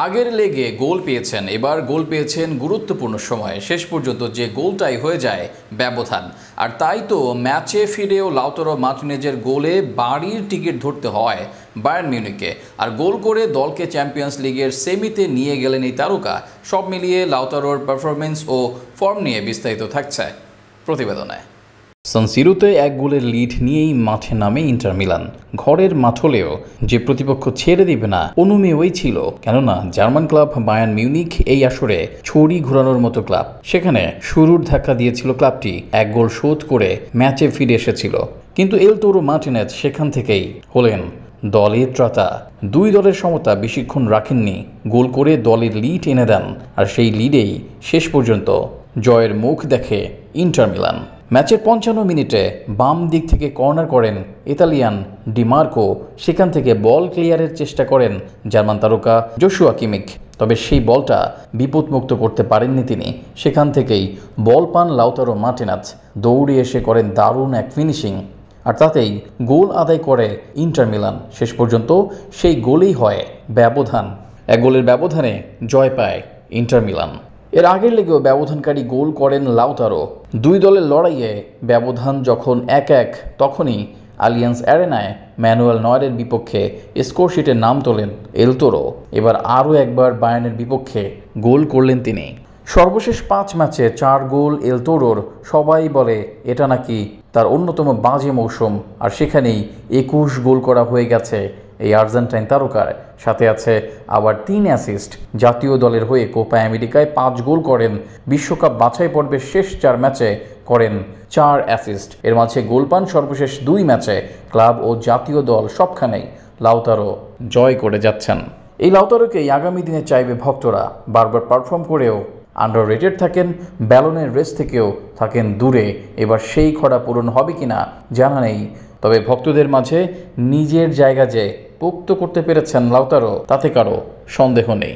আগের লেগে গোল পেয়েছেন, এবার গোল পেয়েছেন গুরুত্বপূর্ণ সময়ে। শেষ পর্যন্ত যে গোলটাই হয়ে যায় ব্যবধান। আর তাই তো ম্যাচে ফিরেও লাউতারো মার্টিনেজের গোলে বাড়ির টিকিট ধরতে হয় বায়ার্ন মিউনিখকে। আর গোল করে দলকে চ্যাম্পিয়ন্স লিগের সেমিতে নিয়ে গেলেন এই তারকা। সব মিলিয়ে লাউতারোর পারফরমেন্স ও ফর্ম নিয়ে বিস্তারিত থাকছে প্রতিবেদনে। সান সিরোতে 1 গোলের লিড নিয়েই মাঠে নামে ইন্টার মিলান। ঘরের মাঠ হলেও যে প্রতিপক্ষ ছেড়ে দিবে না অনুমেয়ই ছিল, কেননা জার্মান ক্লাব বায়ার্ন মিউনিখ এই আসরে ছড়ি ঘোরানোর মতো ক্লাব। সেখানে শুরুর ধাক্কা দিয়েছিল ক্লাবটি, 1 গোল শোধ করে ম্যাচে ফিরে এসেছিল। কিন্তু লাউতারো মার্টিনেজ সেখান থেকেই হলেন দলের ত্রাতা। 2 দলের সমতা বেশিক্ষণ রাখেননি, গোল করে দলের লিড এনে দেন। আর সেই লিডেই শেষ পর্যন্ত জয়ের মুখ দেখে ইন্টার মিলান। ম্যাচের 55 মিনিটে বাম দিক থেকে কর্নার করেন ইতালিয়ান ডিমার্কো। সেখান থেকে বল ক্লিয়ারের চেষ্টা করেন জার্মান তারকা জোশুয়া কিমিখ। তবে সেই বলটা বিপদমুক্ত করতে পারেননি তিনি। সেখান থেকেই বল পান লাউতারো মার্টিনেজ, দৌড়ে এসে করেন দারুণ এক ফিনিশিং। আর তাতেই গোল আদায় করে ইন্টার মিলান। শেষ পর্যন্ত সেই গোলেই হয় ব্যবধান। 1 গোলের ব্যবধানে জয় পায় ইন্টার মিলান। এর আগের লেগেও ব্যবধানকারী গোল করেন লাউতারো। 2 দলের লড়াইয়ে ব্যবধান যখন 1-1, তখনই আলিয়ান্স অ্যারেনায় ম্যানুয়েল নয়রের বিপক্ষে স্কোরশিটের নাম তোলেন লাউতারো। এবার আরও একবার বায়ার্নের বিপক্ষে গোল করলেন তিনি। সর্বশেষ 5 ম্যাচে 4 গোল লাউতারোর। সবাই বলে এটা নাকি তার অন্যতম বাজে মৌসুম। আর সেখানেই 21 গোল করা হয়ে গেছে এই আর্জেন্টাইন তারকার। সাথে আছে আবার 3 অ্যাসিস্ট। জাতীয় দলের হয়ে কোপা আমেরিকায় 5 গোল করেন। বিশ্বকাপ বাছাই পর্বের শেষ 4 ম্যাচে করেন 4 অ্যাসিস্ট। এর মাঝে গোল পান সর্বশেষ 2 ম্যাচে। ক্লাব ও জাতীয় দল সবখানেই লাউতারো জয় করে যাচ্ছেন। এই লাউতারোকেই আগামী দিনে চাইবে ভক্তরা। বারবার পারফর্ম করেও আন্ডার রেটেড থাকেন, ব্যালনের রেস থেকেও থাকেন দূরে। এবার সেই খরা পূরণ হবে কিনা জানা নেই। তবে ভক্তদের মাঝে নিজের জায়গা যে পোক্ত করতে পেরেছেন লাউতারো, তাতে কারো সন্দেহ নেই।